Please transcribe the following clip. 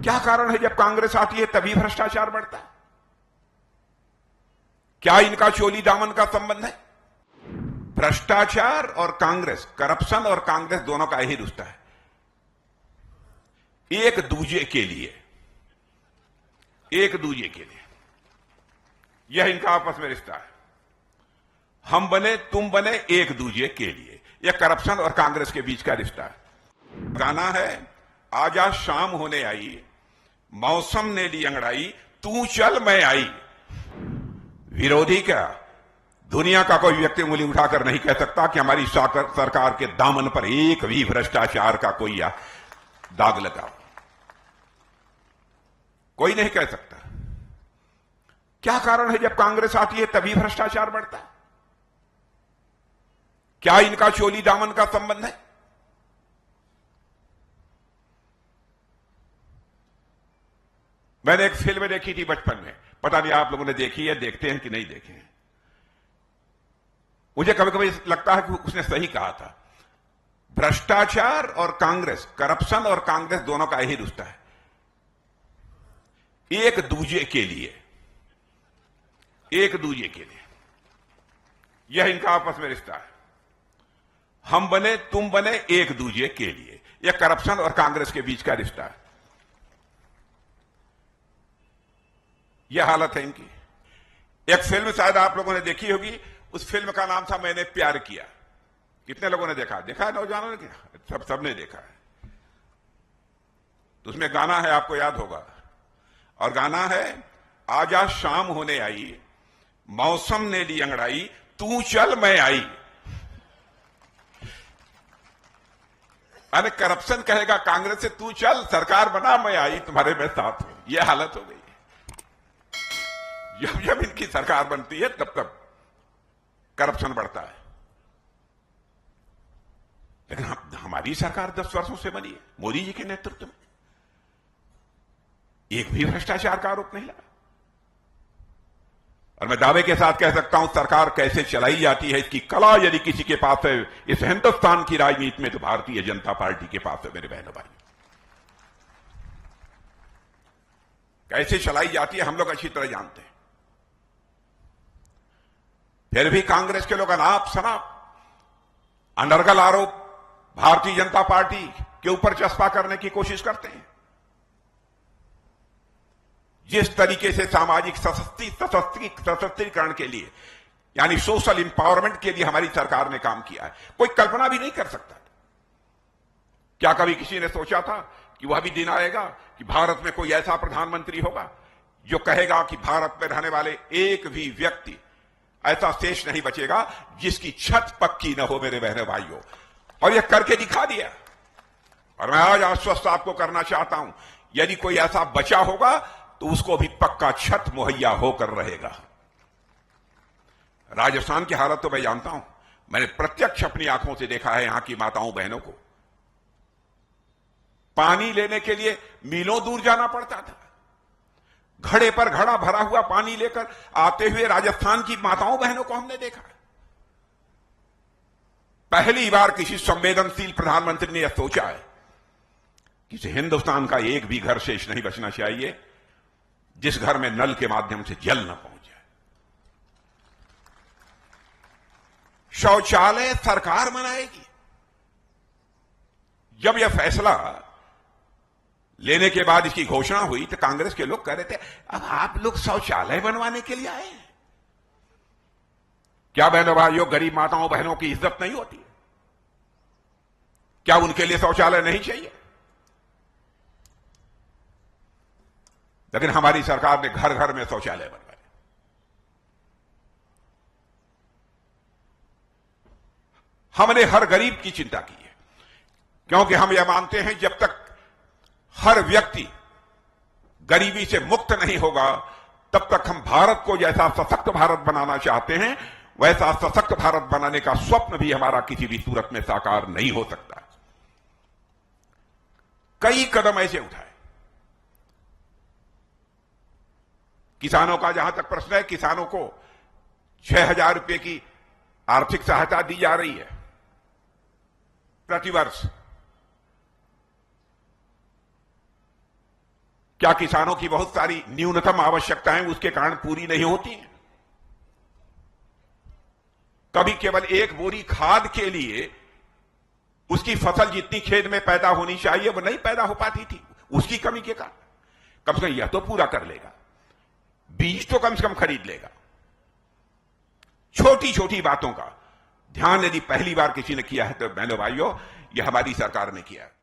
क्या कारण है जब कांग्रेस आती है तभी भ्रष्टाचार बढ़ता है? क्या इनका चोली दामन का संबंध है? भ्रष्टाचार और कांग्रेस, करप्शन और कांग्रेस दोनों का यही रिश्ता है। एक दूजे के लिए यह इनका आपस में रिश्ता है। हम बने तुम बने एक दूजे के लिए, यह करप्शन और कांग्रेस के बीच का रिश्ता है। गाना है, आजा शाम होने आई, मौसम ने ली अंगड़ाई, तू चल मैं आई। विरोधी क्या, दुनिया का कोई व्यक्ति उंगली उठाकर नहीं कह सकता कि हमारी सरकार के दामन पर एक भी भ्रष्टाचार का कोई दाग लगा। कोई नहीं कह सकता। क्या कारण है जब कांग्रेस आती है तभी भ्रष्टाचार बढ़ता है? क्या इनका चोली दामन का संबंध है? मैंने एक फिल्म देखी थी बचपन में, पता नहीं आप लोगों ने देखी है, देखते हैं कि नहीं देखे हैं। मुझे कभी कभी लगता है कि उसने सही कहा था। भ्रष्टाचार और कांग्रेस, करप्शन और कांग्रेस दोनों का यही रिश्ता है। एक दूजे के लिए यह इनका आपस में रिश्ता है। हम बने तुम बने एक दूजे के लिए, यह करप्शन और कांग्रेस के बीच का रिश्ता है। यह हालत है इनकी। एक फिल्म शायद आप लोगों ने देखी होगी, उस फिल्म का नाम था मैंने प्यार किया। कितने लोगों ने देखा है? नौजवानों ने किया? सबने देखा है। तो उसमें गाना है, आपको याद होगा, और गाना है, आजा शाम होने आई, मौसम ने ली अंगड़ाई, तू चल मैं आई। अरे करप्शन कहेगा कांग्रेस से, तू चल सरकार बना, मैं आई तुम्हारे में साथ हूं। यह हालत हो गई। जब इनकी सरकार बनती है तब तब करप्शन बढ़ता है। लेकिन हमारी सरकार 10 वर्षों से बनी है, मोदी जी के नेतृत्व में, एक भी भ्रष्टाचार का आरोप नहीं लगा। और मैं दावे के साथ कह सकता हूं, सरकार कैसे चलाई जाती है इसकी कला यदि किसी के पास है इस हिंदुस्तान की राजनीति में, तो भारतीय जनता पार्टी के पास है मेरे बहनों भाई। कैसे चलाई जाती है हम लोग अच्छी तरह जानते हैं। फिर भी कांग्रेस के लोग अनाप शनाप अनर्गल आरोप भारतीय जनता पार्टी के ऊपर चस्पा करने की कोशिश करते हैं। जिस तरीके से सामाजिक सशक्तिकरण के लिए, यानी सोशल इंपावरमेंट के लिए हमारी सरकार ने काम किया है, कोई कल्पना भी नहीं कर सकता। क्या कभी किसी ने सोचा था कि वह भी दिन आएगा कि भारत में कोई ऐसा प्रधानमंत्री होगा जो कहेगा कि भारत में रहने वाले एक भी व्यक्ति ऐसा शेष नहीं बचेगा जिसकी छत पक्की न हो मेरे बहने भाइयों? और यह करके दिखा दिया। और मैं आज आश्वस्त आपको करना चाहता हूं, यदि कोई ऐसा बचा होगा तो उसको भी पक्का छत मुहैया होकर रहेगा। राजस्थान की हालत तो मैं जानता हूं, मैंने प्रत्यक्ष अपनी आंखों से देखा है। यहां की माताओं बहनों को पानी लेने के लिए मीलों दूर जाना पड़ता था। घड़े पर घड़ा भरा हुआ पानी लेकर आते हुए राजस्थान की माताओं बहनों को हमने देखा। पहली बार किसी संवेदनशील प्रधानमंत्री ने यह सोचा है कि हिंदुस्तान का एक भी घर शेष नहीं बचना चाहिए जिस घर में नल के माध्यम से जल न पहुंच जाए। शौचालय सरकार बनाएगी। जब यह फैसला लेने के बाद इसकी घोषणा हुई तो कांग्रेस के लोग कह रहे थे, अब आप लोग शौचालय बनवाने के लिए आए हैं क्या? बहनों भाइयों, गरीब माताओं बहनों की इज्जत नहीं होती? क्या उनके लिए शौचालय नहीं चाहिए? लेकिन हमारी सरकार ने घर घर में शौचालय बनवाए। हमने हर गरीब की चिंता की है, क्योंकि हम यह मानते हैं जब तक हर व्यक्ति गरीबी से मुक्त नहीं होगा तब तक हम भारत को जैसा सशक्त भारत बनाना चाहते हैं वैसा सशक्त भारत बनाने का स्वप्न भी हमारा किसी भी सूरत में साकार नहीं हो सकता। कई कदम ऐसे उठाए। किसानों का जहां तक प्रश्न है, किसानों को 6,000 रुपए की आर्थिक सहायता दी जा रही है प्रतिवर्ष। क्या किसानों की बहुत सारी न्यूनतम आवश्यकताएं उसके कारण पूरी नहीं होती हैं? कभी केवल एक बोरी खाद के लिए उसकी फसल जितनी खेत में पैदा होनी चाहिए वो नहीं पैदा हो पाती थी, उसकी कमी के कारण। कम से कम यह तो पूरा कर लेगा, बीज तो कम से कम खरीद लेगा। छोटी छोटी बातों का ध्यान यदि पहली बार किसी ने किया है तो बहनों भाइयों, यह हमारी सरकार ने किया है।